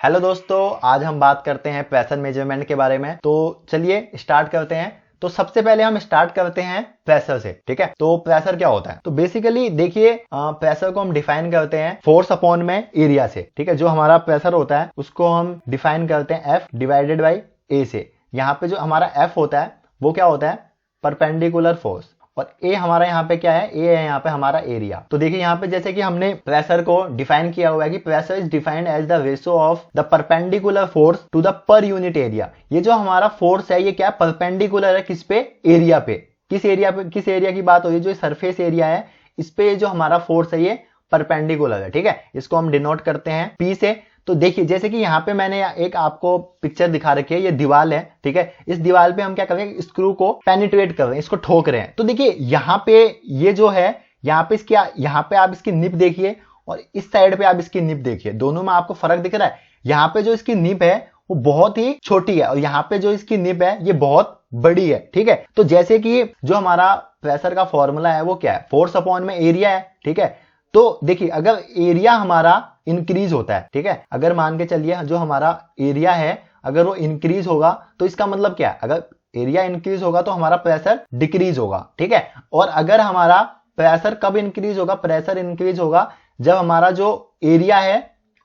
Hello दोस्तों, आज हम बात करते हैं प्रेशर मेजरमेंट के बारे में। तो चलिए स्टार्ट करते हैं। तो सबसे पहले हम स्टार्ट करते हैं प्रेशर से। ठीक है, तो प्रेशर क्या होता है? तो बेसिकली देखिए, प्रेशर को हम डिफाइन करते हैं फोर्स अपॉन में एरिया से। ठीक है, जो हमारा प्रेशर होता है उसको हम डिफाइन करते हैं एफ डिवाइडेड बाई ए से। यहाँ पे जो हमारा एफ होता है वो क्या होता है? Perpendicular force. और ए हमारा यहाँ पे क्या है? ए है यहाँ पे हमारा एरिया। तो देखिए यहाँ पे जैसे कि हमने प्रेशर को डिफाइन किया हुआ है कि pressure is defined as the ratio of the perpendicular force to the per unit area. ये जो हमारा फोर्स है ये क्या परपेंडिकुलर है? किस पे? एरिया पे। किस एरिया पे? किस एरिया की बात हो रही है? जो सरफेस एरिया है इस पे जो हमारा फोर्स है ये परपेंडिकुलर है। ठीक है, इसको हम डिनोट करते हैं पी से। तो देखिए जैसे कि यहाँ पे मैंने एक आपको पिक्चर दिखा रखी है, ये दीवार है। ठीक है, इस दीवार पे हम क्या कर रहे हैं? स्क्रू को पेनिट्रेट कर रहे हैं, इसको ठोक रहे हैं। तो देखिए यहाँ पे ये जो है, यहाँ पे इसकी, यहाँ पे आप इसकी निब देखिए और इस साइड पे आप इसकी निब देखिए, दोनों में आपको फर्क दिख रहा है। यहाँ पे जो इसकी निब है वो बहुत ही छोटी है और यहाँ पे जो इसकी निब है ये बहुत बड़ी है। ठीक है, तो जैसे कि जो हमारा प्रेशर का फॉर्मूला है वो क्या है? फोर्स अपॉन में एरिया है। ठीक है, तो देखिए अगर एरिया हमारा इंक्रीज होता है, ठीक है, अगर मान के चलिए जो हमारा एरिया है अगर वो इंक्रीज होगा तो इसका मतलब क्या है? अगर एरिया इंक्रीज होगा तो हमारा प्रेशर डिक्रीज होगा। ठीक है, और अगर हमारा प्रेशर कब इंक्रीज होगा? प्रेशर इंक्रीज होगा जब हमारा जो एरिया है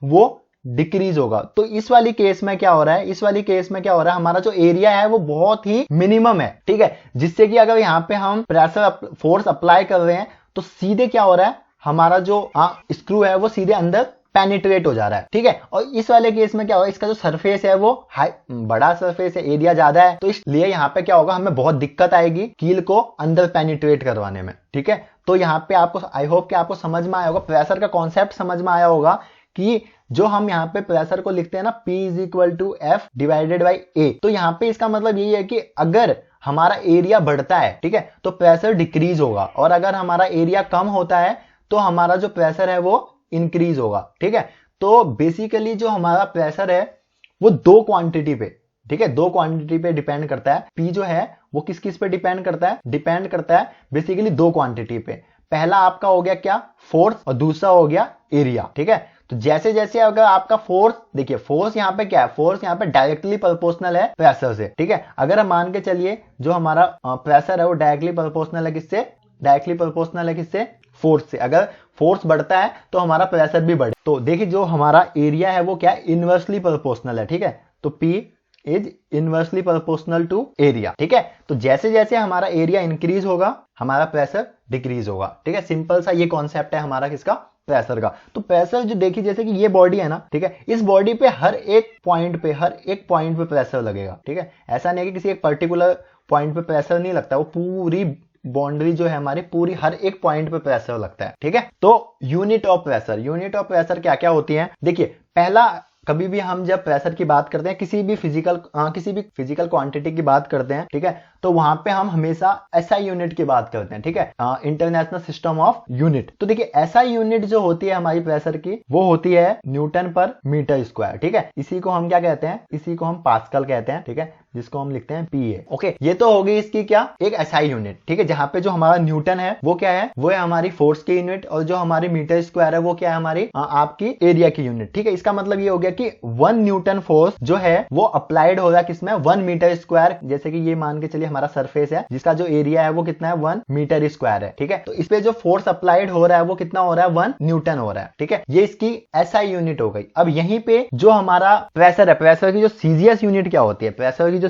वो डिक्रीज होगा। तो इस वाली केस में क्या हो रहा है? इस वाली केस में क्या हो रहा है? हमारा जो एरिया है वो बहुत ही मिनिमम है। ठीक है, जिससे कि अगर यहाँ पे हम प्रेशर फोर्स अप्लाई कर रहे हैं तो सीधे क्या हो रहा है? हमारा जो स्क्रू है वो सीधे अंदर पेनिट्रेट हो जा रहा है। ठीक है, और इस वाले केस में क्या होगा? इसका जो सरफेस है वो बड़ा सरफेस है, एरिया ज्यादा है, तो इसलिए यहाँ पे क्या होगा? हमें बहुत दिक्कत आएगी कील को अंदर पेनिट्रेट करवाने में। ठीक है, तो यहाँ पे आपको, आई होप कि आपको समझ में आया होगा, प्रेशर का कॉन्सेप्ट समझ में आया होगा कि जो हम यहाँ पे प्रेशर को लिखते हैं ना P is equal to F divided by A. तो यहाँ पे इसका मतलब यही है कि अगर हमारा एरिया बढ़ता है, ठीक है, तो प्रेशर डिक्रीज होगा, और अगर हमारा एरिया कम होता है तो हमारा जो प्रेशर है वो इंक्रीज होगा। ठीक है, तो बेसिकली जो हमारा प्रेशर है वो दो क्वांटिटी पे, ठीक है, दो क्वांटिटी पे डिपेंड करता है। पी जो है वो किस किस पे डिपेंड करता है? डिपेंड करता है बेसिकली दो क्वांटिटी पे। पहला आपका हो गया क्या? फोर्स, और दूसरा हो गया एरिया। ठीक है, तो जैसे जैसे अगर आपका फोर्स, देखिए फोर्स यहाँ पे क्या है? फोर्स यहाँ पे डायरेक्टली प्रोपोर्शनल है प्रेशर से। ठीक है, अगर हम मान के चलिए जो हमारा प्रेशर है वो डायरेक्टली प्रोपोर्शनल है किससे? डायरेक्टली प्रोपोर्शनल है किससे? फोर्स से। अगर फोर्स बढ़ता है तो हमारा प्रेशर भी बढ़े। तो देखिए जो हमारा एरिया है वो क्या है? इनवर्सली प्रोपोर्शनल है। ठीक है, तो P is inversely proportional to area. ठीक है, तो जैसे जैसे हमारा एरिया इंक्रीज होगा हमारा प्रेशर डिक्रीज होगा। ठीक है, सिंपल सा ये कॉन्सेप्ट है हमारा किसका? प्रेशर का। तो प्रेशर जो देखिए जैसे कि ये बॉडी है ना, ठीक है, इस बॉडी पे हर एक पॉइंट पे प्रेशर लगेगा। ठीक है, ऐसा नहीं है कि किसी एक पर्टिकुलर पॉइंट पे प्रेशर नहीं लगता, वो पूरी बाउंड्री जो है हमारी पूरी हर एक पॉइंट पे प्रेशर लगता है। ठीक है, तो यूनिट ऑफ प्रेशर क्या क्या होती है? देखिए पहला, कभी भी हम जब प्रेशर की बात करते हैं, किसी भी फिजिकल क्वांटिटी की बात करते हैं, ठीक है, तो वहां पे हम हमेशा एसआई यूनिट की बात करते हैं। ठीक है, इंटरनेशनल सिस्टम ऑफ यूनिट। तो देखिए एसआई यूनिट जो होती है हमारी प्रेशर की वो होती है न्यूटन पर मीटर स्क्वायर। ठीक है, इसी को हम क्या कहते हैं? इसी को हम पास्कल कहते हैं। ठीक है, जिसको हम लिखते हैं पीए। ओके, ये तो हो गई इसकी क्या? एक एसआई यूनिट। ठीक है, जहां पे जो हमारा न्यूटन है वो क्या है? वो है हमारी फोर्स की यूनिट, और जो हमारी मीटर स्क्वायर है वो क्या है? हमारी आपकी एरिया की यूनिट। ठीक है, इसका मतलब ये हो गया कि 1 न्यूटन फोर्स जो है वो अप्लाइड हो रहा है किसमें? 1 मीटर स्क्वायर। जैसे कि ये मान के चलिए हमारा सरफेस है जिसका जो एरिया है वो कितना है? 1 मीटर स्क्वायर है। ठीक है, तो इस पे जो फोर्स अप्लाइड हो रहा है वो कितना हो रहा है? 1 न्यूटन हो रहा है। ठीक है, ये इसकी एसआई यूनिट हो गई। अब यहीं पे जो हमारा प्रेशर है, प्रेशर की जो सीजीएस यूनिट क्या होती है? प्रेशर की जो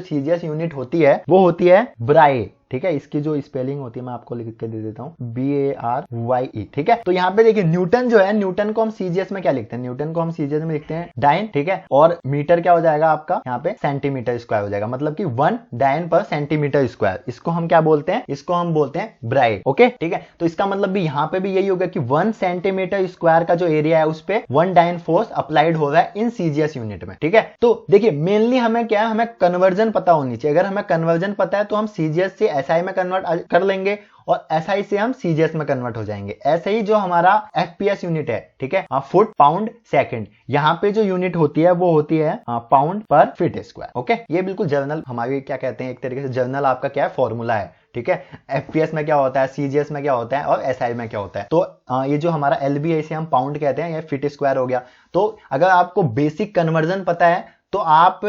सीजीएस यूनिट होती है वो होती है ब्राई। ठीक है, इसकी जो स्पेलिंग होती है मैं आपको लिख के दे देता हूं, BARYE। ठीक है, तो यहाँ पे देखिए न्यूटन जो है, न्यूटन को हम सीजीएस में क्या लिखते हैं? न्यूटन को हम सीजीएस में लिखते हैं डाइन। ठीक है, और मीटर क्या हो जाएगा आपका? यहाँ पे सेंटीमीटर स्क्वायर हो जाएगा, मतलब कि 1 डाइन पर सेंटीमीटर स्क्वायर। इसको हम क्या बोलते हैं? इसको हम बोलते हैं ब्राई। ओके, ठीक है, तो इसका मतलब भी यहाँ पे भी यही होगा कि 1 सेंटीमीटर स्क्वायर का जो एरिया है उस पे 1 डाइन फोर्स अप्लाइड हो रहा है इन सीजीएस यूनिट में। ठीक है, तो देखिए मेनली हमें क्या है? हमें कन्वर्जन पता होनी चाहिए। अगर हमें कन्वर्जन पता है तो हम सीजीएस से SI में कन्वर्ट कर लेंगे और SI से हम CGS में कन्वर्ट हो जाएंगे। ऐसे ही जो हमारा FPS यूनिट है, ठीक है, फुट पाउंड सेकंड, यहाँ पे जो यूनिट होती है वो होती है पाउंड पर फीट स्क्वायर। ओके, ये बिल्कुल जर्नल हमारी क्या कहते हैं, एक तरीके से जर्नल आपका क्या है, फॉर्मूला है, ठीक है। FPS में क्या होता है, CGS में क्या होता है और SI में क्या होता है। तो ये जो हमारा LB है इसे हम पाउंड कहते हैं, ये फीट स्क्वायर हो गया। तो अगर आपको बेसिक कन्वर्जन पता है तो आप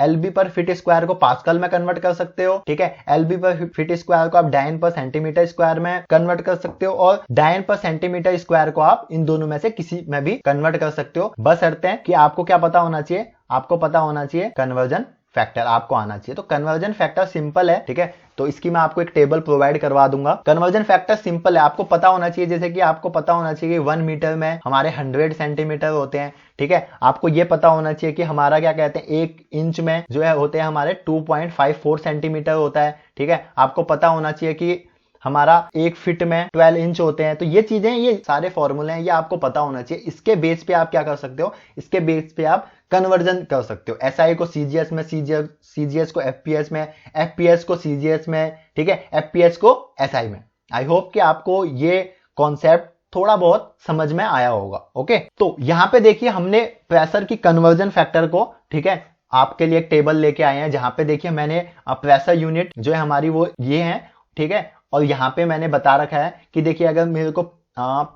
LB पर फीट स्क्वायर को पास्कल में कन्वर्ट कर सकते हो, ठीक है। LB पर फीट स्क्वायर को आप डाइन पर सेंटीमीटर स्क्वायर में कन्वर्ट कर सकते हो और डाइन पर सेंटीमीटर स्क्वायर को आप इन दोनों में से किसी में भी कन्वर्ट कर सकते हो। बस शर्त है कि आपको क्या पता होना चाहिए, आपको पता होना चाहिए कन्वर्जन फैक्टर आपको आना चाहिए। तो कन्वर्जन फैक्टर सिंपल है, ठीक है। तो इसकी मैं आपको एक टेबल प्रोवाइड करवा दूंगा। कन्वर्जन फैक्टर सिंपल है, आपको पता होना चाहिए, जैसे कि आपको पता होना चाहिए कि 1 मीटर में हमारे 100 सेंटीमीटर होते हैं, ठीक है। आपको ये पता होना चाहिए कि हमारा क्या कहते हैं 1 इंच में जो है होते हैं हमारे 2.54 सेंटीमीटर होता है, ठीक है। आपको पता होना चाहिए कि हमारा 1 फीट में 12 इंच होते हैं। तो ये चीजें, ये सारे फॉर्मूले हैं, ये आपको पता होना चाहिए। इसके बेस पे आप क्या कर सकते हो, इसके बेस पे आप कन्वर्जन कर सकते हो। SI को CGS में, CGS को FPS में, FPS को CGS में, ठीक है, FPS को SI में। आई होप कि आपको ये कॉन्सेप्ट थोड़ा बहुत समझ में आया होगा। ओके, तो यहां पे देखिए हमने प्रेशर की कन्वर्जन फैक्टर को, ठीक है, आपके लिए एक टेबल लेके आए हैं जहां पे देखिए मैंने प्रेशर यूनिट जो है हमारी वो ये है, ठीक है। और यहाँ पे मैंने बता रखा है कि देखिए अगर मेरे को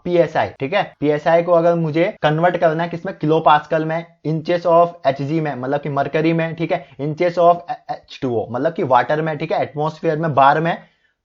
PSI, ठीक है, PSI को अगर मुझे कन्वर्ट करना है किसमें, किलो पास्कल में, इंचेस ऑफ Hg में मतलब कि मरकरी में, ठीक है, इंचेस ऑफ H2O मतलब कि वाटर में, ठीक है, एटमॉस्फेयर में, बार में,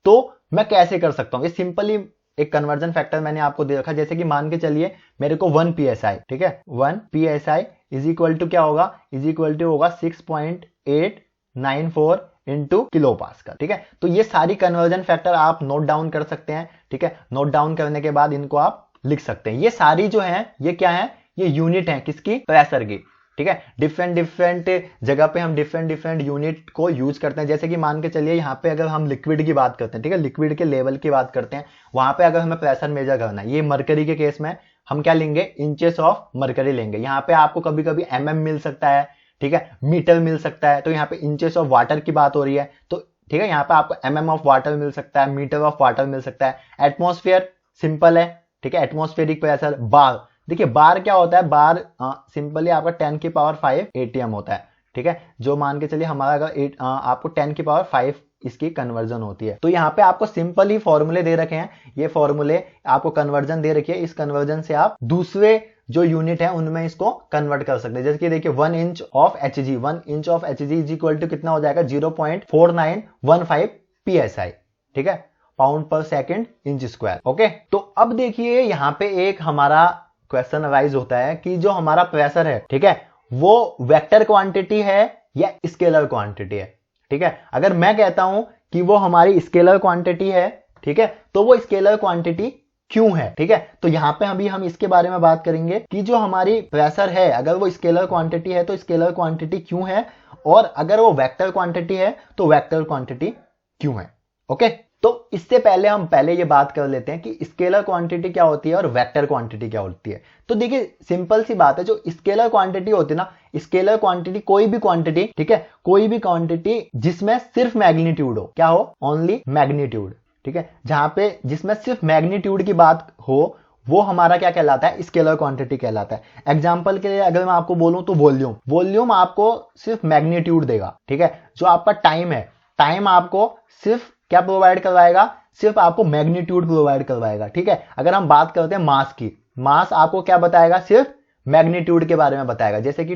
तो मैं कैसे कर सकता हूँ। ये सिंपली एक कन्वर्जन फैक्टर मैंने आपको दे रखा, जैसे कि मान के चलिए मेरे को 1 PSI, ठीक है, 1 PSI इज इक्वल टू क्या होगा, इज इक्वल टू होगा 6.894 इंटू किलो पास्कल, ठीक है। तो ये सारी कन्वर्जन फैक्टर आप नोट डाउन कर सकते हैं, ठीक है। नोट डाउन करने के बाद इनको आप लिख सकते हैं। ये सारी जो है ये क्या है, ये यूनिट है किसकी, प्रेशर की, ठीक है। डिफरेंट जगह पे हम डिफरेंट यूनिट को यूज करते हैं। जैसे कि मान के चलिए यहाँ पे अगर हम लिक्विड की बात करते हैं, ठीक है, लिक्विड के लेवल की बात करते हैं, वहां पे अगर हमें प्रेशर मेजर करना है, ये मरकरी के केस में हम क्या लेंगे, इंचेस ऑफ मरकरी लेंगे। यहाँ पे आपको कभी कभी mm मिल सकता है, ठीक है, मीटर मिल सकता है। तो यहाँ पे इंचेस ऑफ वाटर की बात हो रही है, तो ठीक है, यहाँ पे आपको mm ऑफ वाटर मिल सकता है, मीटर ऑफ वाटर मिल सकता है। एटमॉस्फेयर सिंपल है, ठीक है, एटमॉस्फेरिक प्रेशर। बार, देखिए बार क्या होता है, बार सिंपली आपका 10 की पावर 5 ATM होता है, ठीक है। जो मान के चलिए हमारा अगर आपको 10 की पावर 5 इसकी कन्वर्जन होती है। तो यहाँ पे आपको सिंपल ही फॉर्मूले दे रखे हैं, ये फॉर्मूले आपको कन्वर्जन दे रखी है। इस कन्वर्जन से आप दूसरे जो यूनिट है उनमें इसको कन्वर्ट कर सकते हैं। जैसे कि देखिए 1 inch of Hg, 1 inch of Hg is equal to कितना हो जाएगा, 0.4915 PSI, ठीक है, पाउंड पर सेकंड इंच स्क्वायर। ओके, तो अब देखिए यहाँ पे एक हमारा क्वेश्चन अराइज होता है कि जो हमारा प्रेशर है, ठीक है, वो वेक्टर क्वांटिटी है या स्केलर क्वांटिटी है, ठीक है। अगर मैं कहता हूं कि वो हमारी स्केलर क्वांटिटी है, ठीक है, तो वो स्केलर क्वांटिटी क्यों है, ठीक है। तो यहां पे अभी हम इसके बारे में बात करेंगे कि जो हमारी प्रेशर है अगर वो स्केलर क्वांटिटी है तो स्केलर क्वांटिटी क्यों है, और अगर वो वेक्टर क्वांटिटी है तो वेक्टर क्वांटिटी क्यों है। ओके, तो इससे पहले हम ये बात कर लेते हैं कि स्केलर क्वांटिटी क्या होती है और वेक्टर क्वांटिटी क्या होती है। तो देखिए सिंपल सी बात है, जो स्केलर क्वांटिटी होती है ना, स्केलर क्वांटिटी कोई भी क्वांटिटी, ठीक है, कोई भी क्वांटिटी जिसमें सिर्फ मैग्नीट्यूड हो, क्या हो, ओनली मैग्नीट्यूड, ठीक है, जहां पे जिसमें सिर्फ मैग्नीट्यूड की बात हो वो हमारा क्या कहलाता है, स्केलर क्वांटिटी कहलाता है। एग्जांपल के लिए अगर मैं आपको बोलूं तो वॉल्यूम आपको सिर्फ मैग्नीट्यूड देगा, ठीक है। जो आपका टाइम है, टाइम आपको सिर्फ क्या प्रोवाइड करवाएगा, सिर्फ आपको मैग्नीट्यूड प्रोवाइड करवाएगा, ठीक है। अगर हम बात करते हैं मास की, मास आपको क्या बताएगा, सिर्फ मैग्नीट्यूड के बारे में बताएगा। जैसे कि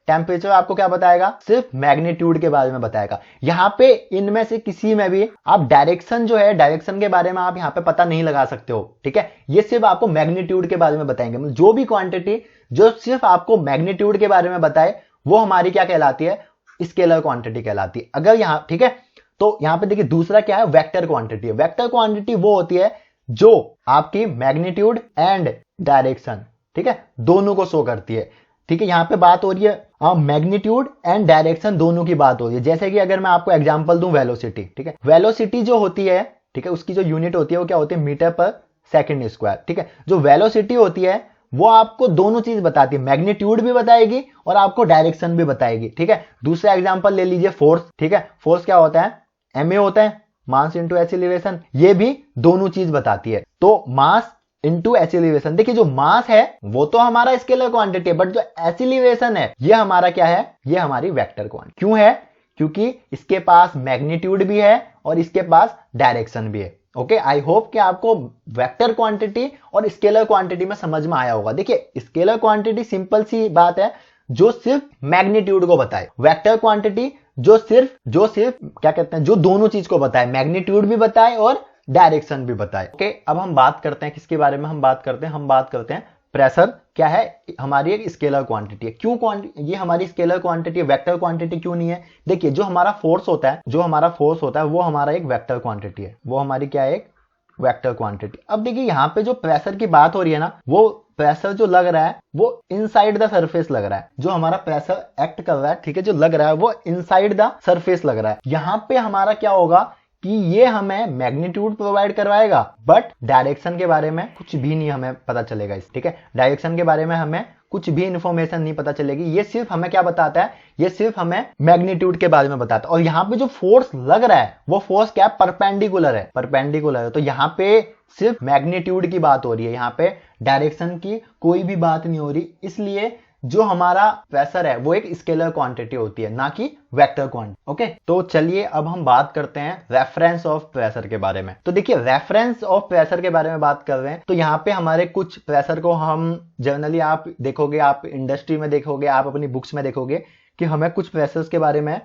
टेम्परेचर आपको क्या बताएगा, सिर्फ मैग्नीट्यूड के बारे में बताएगा। यहाँ पे इनमें से किसी में भी आप डायरेक्शन जो है, डायरेक्शन के बारे में आप यहाँ पे पता नहीं लगा सकते हो, ठीक है। ये सिर्फ आपको मैग्नीट्यूड के बारे में बताएंगे। जो भी क्वांटिटी जो सिर्फ आपको मैग्नीट्यूड के बारे में बताए वो हमारी क्या कहलाती है, स्केलर क्वांटिटी कहलाती है। अगर यहाँ, ठीक है, तो यहां पे देखिए दूसरा क्या है, वेक्टर क्वांटिटी है। वेक्टर क्वांटिटी वो होती है जो आपकी मैग्नीट्यूड एंड डायरेक्शन, ठीक है, दोनों को शो करती है, ठीक है। यहां पे बात हो रही है मैग्नीट्यूड एंड डायरेक्शन दोनों की बात हो रही है। जैसे कि अगर मैं आपको एग्जांपल दूं वेलोसिटी, ठीक है, वेलोसिटी जो होती है, ठीक है, उसकी जो यूनिट होती है वो क्या होती है, मीटर पर सेकंड स्क्वायर, ठीक है। जो वेलोसिटी होती है वो आपको दोनों चीज बताती है, मैग्नीट्यूड भी बताएगी और आपको डायरेक्शन भी बताएगी, ठीक है। दूसरा एग्जांपल ले लीजिए फोर्स, ठीक है, फोर्स क्या होता है, MA होता है, मास इंटू एच एलिवेशन, ये भी दोनों चीज बताती है। तो मास इंटू एच एलिवेशन, देखिए जो मास है वो तो हमारा स्केलर क्वांटिटी है, बट जो एच एलिवेशन है ये हमारा क्या है, ये हमारी वेक्टर क्वांटिटी। क्यों है, क्योंकि इसके पास मैग्नीट्यूड भी है और इसके पास डायरेक्शन भी है। ओके, आई होप कि आपको वेक्टर क्वांटिटी और स्केलर क्वांटिटी में समझ में आया होगा। देखिए स्केलर क्वांटिटी सिंपल सी बात है जो सिर्फ मैग्नीट्यूड को बताए, वेक्टर क्वांटिटी जो सिर्फ क्या कहते हैं, जो दोनों चीज को बताए, मैग्नीट्यूड भी बताए और डायरेक्शन भी बताए। ओके, अब हम बात करते हैं किसके बारे में, हम बात करते हैं प्रेशर क्या है, हमारी एक स्केलर क्वांटिटी है। क्यों ये हमारी स्केलर क्वांटिटी है, वेक्टर क्वांटिटी क्यों नहीं है? देखिए जो हमारा फोर्स होता है वो हमारा एक वेक्टर क्वांटिटी है, वो हमारी क्या है, एक वेक्टर क्वांटिटी। अब देखिए यहाँ पे जो प्रेशर की बात हो रही है ना, वो प्रेशर जो लग रहा है वो इनसाइड द सरफेस लग रहा है, जो हमारा प्रेशर एक्ट कर रहा है, ठीक है, जो लग रहा है वो इनसाइड द सरफेस लग रहा है। यहाँ पे हमारा क्या होगा कि ये हमें मैग्नीट्यूड प्रोवाइड करवाएगा, बट डायरेक्शन के बारे में कुछ भी नहीं हमें पता चलेगा इस, ठीक है, डायरेक्शन के बारे में हमें कुछ भी इंफॉर्मेशन नहीं पता चलेगी। ये सिर्फ हमें क्या बताता है, ये सिर्फ हमें मैग्नीट्यूड के बारे में बताता है। और यहाँ पे जो फोर्स लग रहा है वो फोर्स क्या है, परपेंडिकुलर है। तो यहाँ पे सिर्फ मैग्नीट्यूड की बात हो रही है, यहाँ पे डायरेक्शन की कोई भी बात नहीं हो रही। इसलिए जो हमारा प्रेशर है वो एक स्केलर क्वांटिटी होती है, ना कि वेक्टर क्वांटिटी। ओके, तो चलिए अब हम बात करते हैं रेफरेंस ऑफ प्रेशर के बारे में। तो देखिए रेफरेंस ऑफ प्रेशर के बारे में बात कर रहे हैं, तो यहाँ पे हमारे कुछ प्रेशर को हम जनरली आप देखोगे, आप इंडस्ट्री में देखोगे, आप अपनी बुक्स में देखोगे कि हमें कुछ प्रेशर्स के बारे में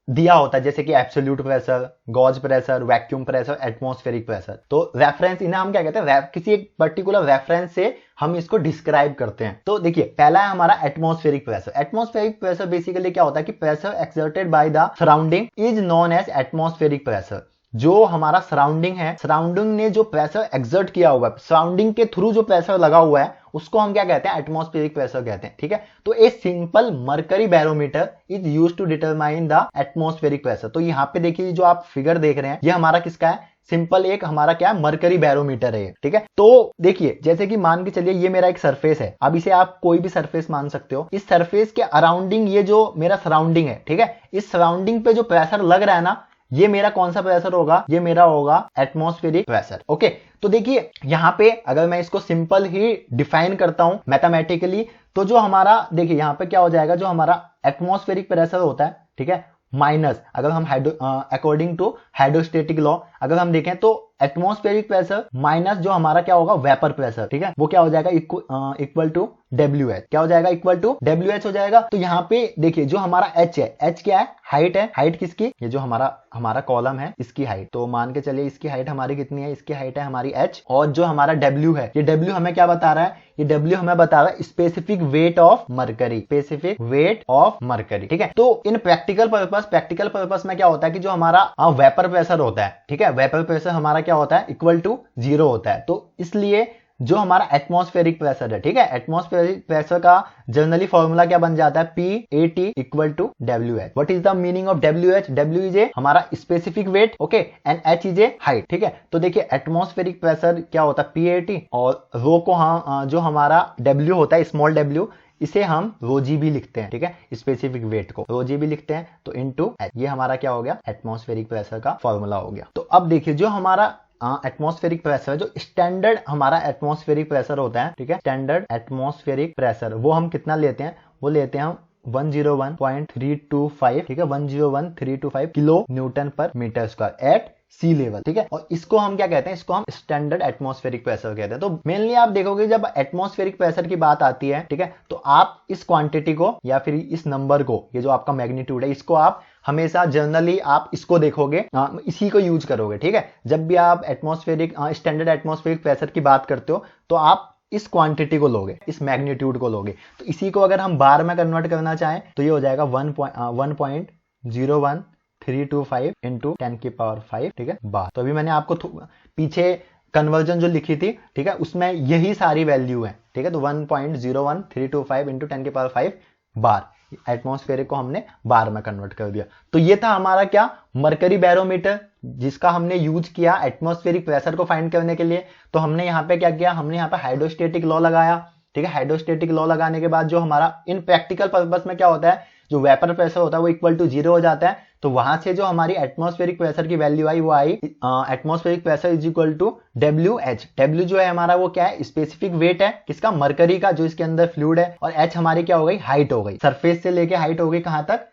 दिया होता है, जैसे कि absolute pressure, gauge pressure, vacuum pressure, atmospheric pressure. तो रेफरेंस इन्हें हम क्या कहते हैं, किसी एक पर्टिकुलर रेफरेंस से हम इसको डिस्क्राइब करते हैं। तो देखिए पहला है हमारा atmospheric pressure. Atmospheric pressure basically क्या होता है कि pressure exerted by the surrounding is known as atmospheric pressure. जो हमारा सराउंडिंग है, सराउंडिंग ने जो प्रेशर एक्सर्ट किया हुआ है, सराउंडिंग के थ्रू जो प्रेशर लगा हुआ है, उसको हम क्या कहते हैं, एटमॉस्फेरिक प्रेशर कहते हैं, ठीक है। तो a simple mercury barometer is used to determine the atmospheric pressure. तो यहाँ पे देखिए जो आप फिगर देख रहे हैं ये हमारा किसका है, सिंपल एक हमारा क्या है, मर्करी बैरोमीटर है, ठीक है। तो देखिए जैसे कि मान के चलिए ये मेरा एक सरफेस है, अब इसे आप कोई भी सरफेस मान सकते हो। इस सरफेस के अराउंडिंग ये जो मेरा सराउंडिंग है, ठीक है, इस सराउंडिंग पे जो प्रेशर लग रहा है ना, ये मेरा कौन सा प्रेशर होगा, ये मेरा होगा एटमॉस्फेरिक प्रेशर। ओके, तो देखिए यहां पे अगर मैं इसको सिंपल ही डिफाइन करता हूं मैथमेटिकली, तो जो हमारा देखिए यहां पे क्या हो जाएगा, जो हमारा एटमॉस्फेरिक प्रेशर होता है, ठीक है, माइनस अगर हम अकॉर्डिंग टू हाइड्रोस्टेटिक लॉ अगर हम देखें तो एटमॉस्फेरिक प्रेशर माइनस जो हमारा क्या होगा, वेपर प्रेशर, ठीक है, वो क्या हो जाएगा, इक्वल टू WH। क्या हो जाएगा, इक्वल टू WH हो जाएगा। तो यहाँ पे देखिए जो हमारा H है, H क्या है, हाइट है। हाइट किसकी, ये जो हमारा कॉलम है इसकी हाइट। तो मान के चलिए इसकी हाइट हमारी कितनी है, इसकी हाइट है हमारी H। और जो हमारा W है, ये W हमें क्या बता रहा है, ये W हमें बता रहा है specific weight of mercury, specific weight of mercury, ठीक है। तो इन प्रैक्टिकल पर्पस में क्या होता है कि जो हमारा वेपर प्रेशर होता है, ठीक है, वेपर प्रेशर हमारा क्या होता है, इक्वल टू 0 होता है। तो इसलिए जो हमारा एटमॉस्फेरिक प्रेशर है, ठीक है, एटमॉस्फेरिक प्रेशर का जनरली फॉर्मूला क्या बन जाता है, PAT equal to WH। What is the meaning of WH? W is a हमारा specific weight, okay, and H is a height, ठीक है। तो देखिए एटमॉस्फेरिक प्रेशर क्या होता है, PAT, और रो को हम जो हमारा W होता है, स्मॉल w, इसे हम ρg भी लिखते हैं, ठीक है, स्पेसिफिक वेट को ρg भी लिखते हैं। तो इनटू H, ये हमारा क्या हो गया, एटमॉस्फेरिक प्रेशर का फॉर्मूला हो गया। तो अब देखिए जो हमारा एटमॉस्फेरिक प्रेशर, जो स्टैंडर्ड हमारा एटमॉस्फेरिक प्रेशर होता है, ठीक है, स्टैंडर्ड एटमॉस्फेरिक प्रेशर वो हम कितना लेते हैं, वो लेते हैं हम 101.325, ठीक है, 101.325 किलो न्यूटन पर मीटर स्क्वायर एट सी लेवल, ठीक है। और इसको हम क्या कहते हैं, इसको हम स्टैंडर्ड एटमॉस्फेरिक प्रेशर कहते हैं। तो मेनली आप देखोगे जब एटमॉस्फेरिक प्रेशर की बात आती है, ठीक है, तो आप इस क्वांटिटी को या फिर इस नंबर को, ये जो आपका मैग्नीट्यूड है, इसको आप हमेशा जनरली आप इसको देखोगे, इसी को यूज करोगे, ठीक है। जब भी आप एटमॉस्फेरिक स्टैंडर्ड एटमॉस्फेरिक प्रेशर की बात करते हो तो आप इस क्वांटिटी को लोगे, इस मैग्नीट्यूड को लोगे। तो इसी को अगर हम बार में कन्वर्ट करना चाहें तो ये हो जाएगा 1.01325 इंटू 10 की पावर 5, ठीक है, बार। तो अभी मैंने आपको पीछे कन्वर्जन जो लिखी थी, ठीक है, उसमें यही सारी वैल्यू है, ठीक है। तो 1.01325 इंटू 10 की पावर 5 बार, एटमॉस्फेरिक को हमने बार में कन्वर्ट कर दिया। तो ये था हमारा क्या, मरकरी बैरोमीटर, जिसका हमने यूज किया एटमॉस्फेरिक प्रेशर को फाइंड करने के लिए। तो हमने यहाँ पे क्या किया, हमने यहाँ पे हाइड्रोस्टेटिक लॉ लगाया, ठीक है। हाइड्रोस्टेटिक लॉ लगाने के बाद जो हमारा इन प्रैक्टिकल पर्पस में क्या होता है, जो वेपर प्रेशर होता है वो इक्वल टू 0 हो जाता है। तो वहां से जो हमारी एटमॉस्फेरिक प्रेशर की वैल्यू आई वो आई atmospheric pressure is equal to WH। W जो है हमारा वो क्या है, स्पेसिफिक वेट है किसका, मरकरी का, जो इसके अंदर फ्लूइड है, और H हमारी क्या हो गई, हाइट हो गई, सरफेस से लेके हाइट हो गई कहां तक,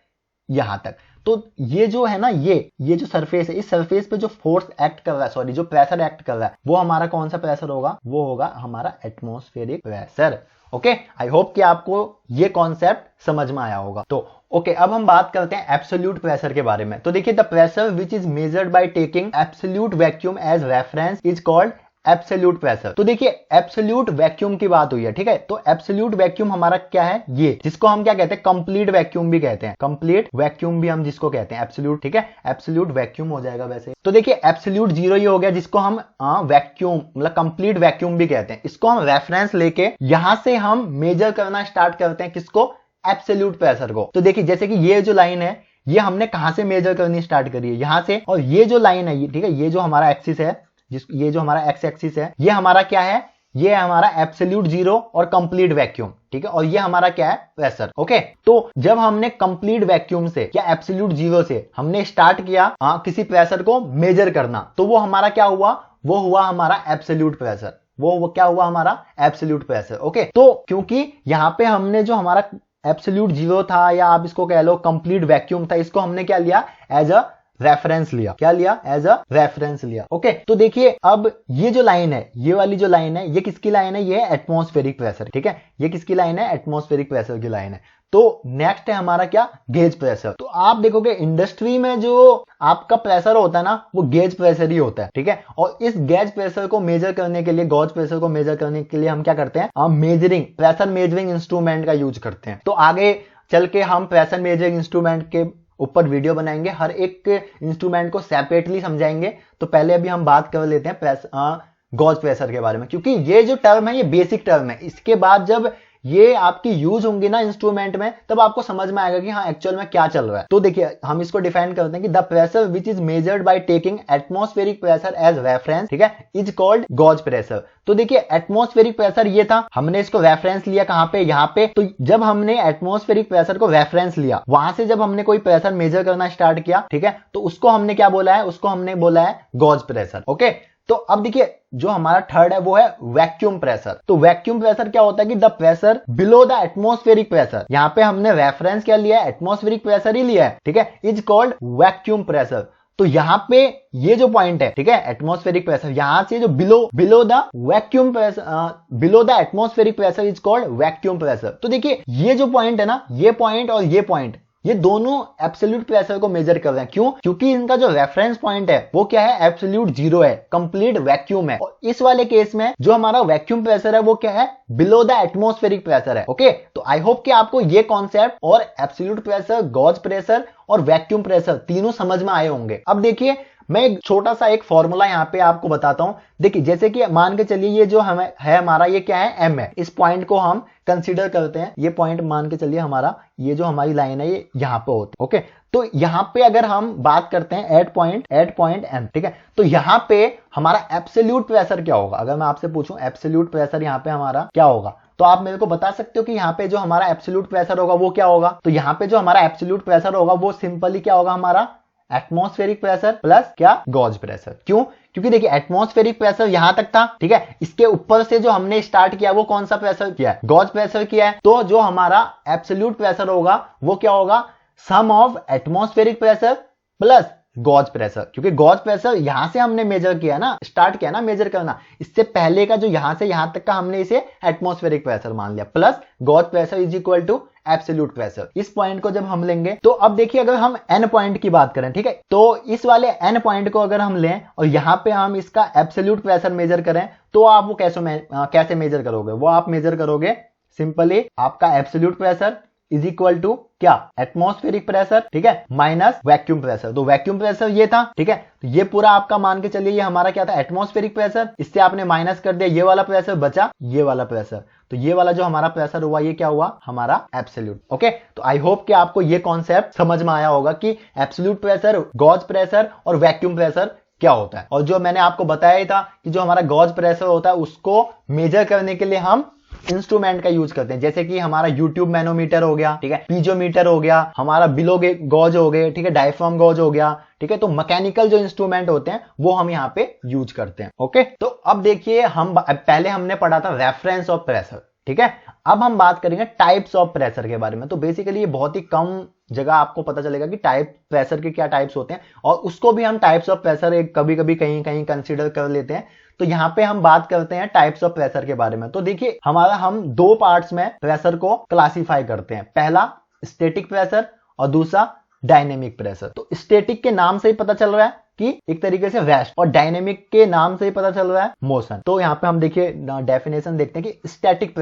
यहां तक। तो ये जो है ना, ये जो सरफेस है, इस सरफेस पे जो फोर्स एक्ट कर रहा है, सॉरी जो प्रेशर एक्ट कर रहा है, वो हमारा कौन सा प्रेशर होगा, वो होगा हमारा atmospheric pressure. Okay, I hope कि आपको ये कॉन्सेप्ट समझ में आया होगा। तो ओके, अब हम बात करते हैं एब्सोल्यूट प्रेशर के बारे में। तो देखिए, the pressure which is measured by taking absolute vacuum as reference is called absolute pressure. तो देखिए, एब्सोल्यूट वैक्यूम की बात हुई है, ठीक है। तो एब्सोल्यूट वैक्यूम हमारा क्या है, ये जिसको हम क्या कहते हैं, कंप्लीट वैक्यूम भी कहते हैं, कंप्लीट वैक्यूम भी हम जिसको कहते हैं एब्सोल्यूट, ठीक है, एब्सोल्यूट वैक्यूम हो जाएगा वैसे। तो देखिए, एब्सोल्यूट जीरो ही हो गया, जिसको हम वैक्यूम मतलब कंप्लीट वैक्यूम भी कहते हैं। इसको हम रेफरेंस लेके यहां से हम मेजर करना स्टार्ट करते हैं, किसको, एब्सोल्यूट प्रेशर को। तो देखिए, जैसे कि ये जो लाइन है, ये हमने कहां से मेजर करनी स्टार्ट करी है, यहां से, और ये जो लाइन है, ठीक है, ये जो हमारा एक्सिस है, ये जो हमारा एक्स एक्सिस है, ये हमारा क्या है, ये है हमारा एब्सोल्यूट जीरो और कंप्लीट वैक्यूम, ठीक है, और ये हमारा क्या है, प्रेशर। ओके, तो जब हमने कंप्लीट वैक्यूम से या एब्सोल्यूट जीरो से हमने स्टार्ट किया किसी प्रेशर को मेजर करना, तो वो हमारा क्या हुआ, वो हुआ हमारा एब्सोल्यूट प्रेशर, वो क्या हुआ हमारा एब्सोल्यूट प्रेशर। ओके, तो क्योंकि यहां पे हमने जो हमारा एब्सोल्यूट जीरो था, या आप इसको कह लो कंप्लीट वैक्यूम था, इसको हमने क्या लिया, एज अ रेफरेंस लिया, क्या लिया, एज अ रेफरेंस लिया। ओके, तो देखिए, अब ये जो लाइन है, ये वाली जो लाइन है, ये किसकी लाइन है, ये है एटमॉस्फेरिक प्रेशर, ठीक है, ये किसकी लाइन है, एटमॉस्फेरिक प्रेशर की लाइन है। तो नेक्स्ट है हमारा क्या, गेज प्रेशर। तो आप देखोगे इंडस्ट्री में जो आपका प्रेशर होता है ना, वो गेज प्रेशर ही होता है, ठीक है, और इस गेज प्रेशर को मेजर करने के लिए, गॉज प्रेशर को मेजर करने के लिए हम क्या करते हैं, हम मेजरिंग, प्रेशर मेजरिंग इंस्ट्रूमेंट का यूज करते हैं। तो आगे चल के हम प्रेशर मेजरिंग इंस्ट्रूमेंट के ऊपर वीडियो बनाएंगे, हर एक इंस्ट्रूमेंट को सेपरेटली समझाएंगे। तो पहले अभी हम बात कर लेते हैं गॉज प्रेशर के बारे में, क्योंकि ये जो टर्म है ये बेसिक टर्म है। इसके बाद जब ये आपकी यूज होंगी ना इंस्ट्रूमेंट में, तब आपको समझ में आएगा कि हाँ एक्चुअल में क्या चल रहा है। तो देखिए, हम इसको डिफाइन करते हैं कि the pressure which is measured by taking atmospheric pressure as reference, ठीक है, इज कॉल्ड गॉज प्रेशर। तो देखिए, एटमॉस्फेरिक प्रेशर ये था, हमने इसको रेफरेंस लिया कहां पे, यहां पे। तो जब हमने एटमॉस्फेरिक प्रेशर को रेफरेंस लिया, वहां से जब हमने कोई प्रेशर मेजर करना स्टार्ट किया, ठीक है, तो उसको हमने क्या बोला है, उसको हमने बोला है गॉज प्रेशर। ओके, तो अब देखिए, जो हमारा थर्ड है वो है वैक्यूम प्रेशर। तो वैक्यूम प्रेशर क्या होता है कि the pressure below the atmospheric pressure, यहां पे हमने रेफरेंस क्या लिया है, एटमॉस्फेरिक प्रेशर ही लिया है, ठीक है, इज कॉल्ड वैक्यूम प्रेशर। तो यहां पे ये जो पॉइंट है, ठीक है, एटमॉस्फेरिक प्रेशर, यहां से जो below the vacuum pressure, below the atmospheric pressure is called vacuum pressure. तो देखिए, ये जो पॉइंट है ना, ये पॉइंट और ये पॉइंट, ये दोनों एब्सोल्यूट प्रेशर को मेजर कर रहे हैं। क्यों? क्योंकि इनका जो रेफरेंस पॉइंट है वो क्या है, एब्सोल्यूट जीरो है, कंप्लीट वैक्यूम है। और इस वाले केस में जो हमारा वैक्यूम प्रेशर है वो क्या है, बिलो द एटमॉस्फेरिक प्रेशर है। ओके, तो आई होप कि आपको ये कॉन्सेप्ट और एब्सोल्यूट प्रेशर, गॉज प्रेशर और वैक्यूम प्रेशर तीनों समझ में आए होंगे। अब देखिए, मैं एक छोटा सा एक फॉर्मूला यहां पे आपको बताता हूं। देखिए, जैसे कि मान के चलिए ये जो हमें है हमारा, ये क्या है, एम है, इस पॉइंट को हम कंसीडर करते हैं। ये पॉइंट मान के चलिए हमारा, ये जो हमारी लाइन है ये यहां पे होती है। ओके, तो यहां पे अगर हम बात करते हैं एट पॉइंट एम, ठीक है, तो यहां पे हमारा एब्सोल्यूट प्रेशर क्या होगा। अगर मैं आपसे पूछूं एब्सोल्यूट प्रेशर यहां पे हमारा क्या होगा, तो आप मेरे को बता सकते हो कि यहाँ पे जो हमारा एब्सोल्यूट प्रेशर होगा वो क्या होगा। तो यहाँ पे जो हमारा एब्सोल्यूट प्रेशर होगा वो सिंपली क्या होगा, हमारा एटमॉस्फेरिक प्रेशर प्लस क्या, गॉज प्रेशर। क्यों? क्योंकि देखिए, एटमॉस्फेरिक प्रेशर यहां तक था, ठीक है, इसके ऊपर से जो हमने स्टार्ट किया वो कौन सा प्रेशर किया है, गॉज प्रेशर किया है। तो जो हमारा एब्सोल्यूट प्रेशर होगा वो क्या होगा, sum of atmospheric pressure plus gauge pressure. क्योंकि गॉज प्रेशर यहां से हमने मेजर किया ना, स्टार्ट किया ना मेजर करना, इससे पहले का जो यहां से यहां तक का हमने इसे एटमॉस्फेरिक प्रेशर मान लिया, plus gauge pressure is equal to absolute pressure. इस पॉइंट को जब हम लेंगे, तो अब देखिए, अगर हम एन पॉइंट की बात करें, ठीक है, तो इस वाले एन पॉइंट को अगर हम लें और यहां पे हम इसका एब्सोल्यूट प्रेशर मेजर करें, तो आप वो कैसे मेजर करोगे, वो आप मेजर करोगे सिंपली, आपका absolute pressure is equal to क्या, एटमॉस्फेरिक प्रेशर, ठीक है, माइनस वैक्यूम प्रेशर। तो वैक्यूम प्रेशर ये था, ठीक है, तो ये पूरा आपका मान के चलिए ये हमारा क्या था, एटमॉस्फेरिक प्रेशर, इससे आपने माइनस कर दिया, ये वाला प्रेशर बचा, ये वाला प्रेशर, तो ये वाला जो हमारा प्रेशर हुआ ये क्या हुआ, हमारा एब्सोल्यूट। ओके, तो आई होप कि आपको ये कॉन्सेप्ट समझ में आया होगा कि एब्सोल्यूट प्रेशर, गॉज प्रेशर और वैक्यूम प्रेशर क्या होता है। और जो मैंने आपको बताया ही था कि जो हमारा गॉज प्रेशर होता है उसको मेजर करने के लिए हम इंस्ट्रूमेंट का यूज करते हैं, जैसे कि हमारा यूट्यूब मैनोमीटर हो गया, ठीक है, पीजोमीटर हो गया, हमारा बिलो गॉज हो गए, ठीक है, डायफ्राम गॉज हो गया, ठीक है। तो मैकेनिकल जो इंस्ट्रूमेंट होते हैं वो हम यहाँ पे यूज करते हैं। ओके, तो अब देखिए हम पहले हमने पढ़ा था रेफरेंस ऑफ प्रेशर, ठीक है। अब हम बात करेंगे टाइप्स ऑफ प्रेशर के बारे में। तो बेसिकली ये बहुत ही कम जगह आपको पता चलेगा कि टाइप प्रेशर के क्या टाइप्स होते हैं, और उसको भी हम टाइप्स ऑफ प्रेशर एक कभी कभी कहीं कहीं कंसीडर कर लेते हैं। तो यहाँ पे हम बात करते हैं टाइप्स ऑफ प्रेशर के बारे में। तो देखिए हम दो पार्ट्स में प्रेशर को क्लासिफाई करते हैं, पहला स्टैटिक प्रेशर और दूसरा डायनेमिक प्रेशर। तो स्टैटिक के नाम से ही पता चल रहा है कि एक तरीके से रेस्ट, और डायनेमिक के नाम से ही पता चल रहा है मोशन। तो यहाँ पे हम देखिए डेफिनेशन देखते हैं कि स्टैटिक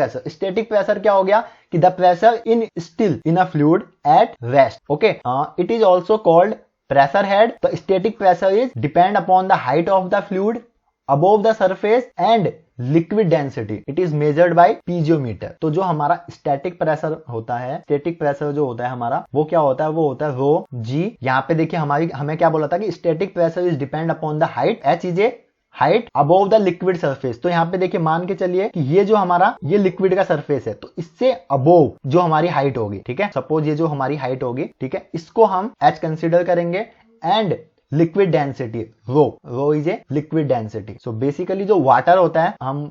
प्रेशर क्या हो गया कि the pressure in still in a fluid at rest. Okay, it is also called pressure head. तो static pressure is depend upon the height of the fluid above the surface and liquid density. It is measured by piezometer. तो जो हमारा static pressure होता है, static pressure जो होता है हमारा, वो क्या होता है, वो होता है रो जी। यहाँ पे देखिए हमें क्या बोला था कि static pressure is depend upon the height, H is a height above the liquid surface. तो यहाँ पे देखिए मान के चलिए कि ये जो हमारा ये लिक्विड का सरफेस है, तो इससे अबोव जो हमारी हाइट होगी, ठीक है, सपोज ये जो हमारी हाइट होगी, ठीक है, इसको हम एच कंसिडर करेंगे। And liquid density rho is a liquid density. So basically जो वाटर होता है, हम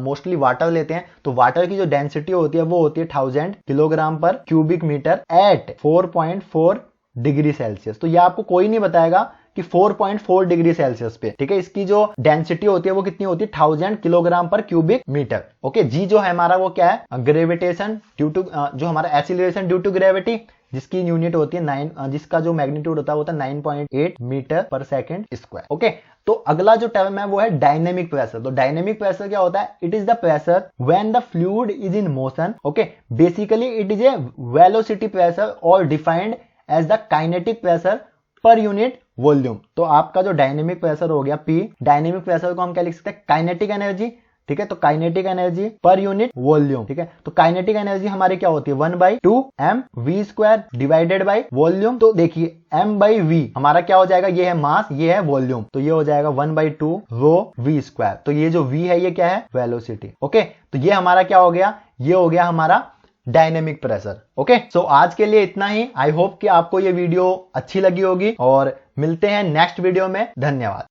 मोस्टली वाटर लेते हैं, तो वाटर की जो डेंसिटी होती है वो होती है 1000 kilogram per cubic metre at 4.4 degree Celsius. तो ये आपको कोई नहीं बताएगा कि 4.4 डिग्री सेल्सियस पे, ठीक है, इसकी जो डेंसिटी होती है वो कितनी होती है, 1000 kilogram per cubic metre. Okay, जी जो है हमारा वो क्या है, ग्रेविटेशन ड्यू टू जो हमारा एक्सीलरेशन ड्यू टू ग्रेविटी, जिसकी यूनिट होती है 9, जिसका जो मैग्नीट्यूड होता है वो 9.8 मीटर पर सेकंड स्क्वायर। ओके, तो अगला जो टर्म है वो है डायनेमिक प्रेशर। तो डायनेमिक प्रेशर क्या होता है, it is the pressure when the fluid is in motion. Okay, basically it is a velocity pressure और defined as the kinetic pressure per unit volume. तो आपका जो डायनेमिक प्रेशर हो गया P, डायनेमिक प्रेशर को हम क्या लिख सकते हैं, काइनेटिक एनर्जी, ठीक है। तो काइनेटिक एनर्जी पर यूनिट वॉल्यूम, ठीक है। तो काइनेटिक एनर्जी हमारी क्या होती है, 1/2 mv² डिवाइडेड बाय वॉल्यूम। तो देखिए m/v हमारा क्या हो जाएगा, ये है मास, ये है वॉल्यूम, तो ये हो जाएगा 1/2 रो v²। तो ये जो v है ये क्या है, वेलोसिटी। ओके, तो ये हमारा क्या हो गया, ये हो गया हमारा डायनेमिक प्रेशर। ओके, सो आज के लिए इतना ही। आई होप कि आपको ये वीडियो अच्छी लगी होगी, और मिलते हैं नेक्स्ट वीडियो में। धन्यवाद।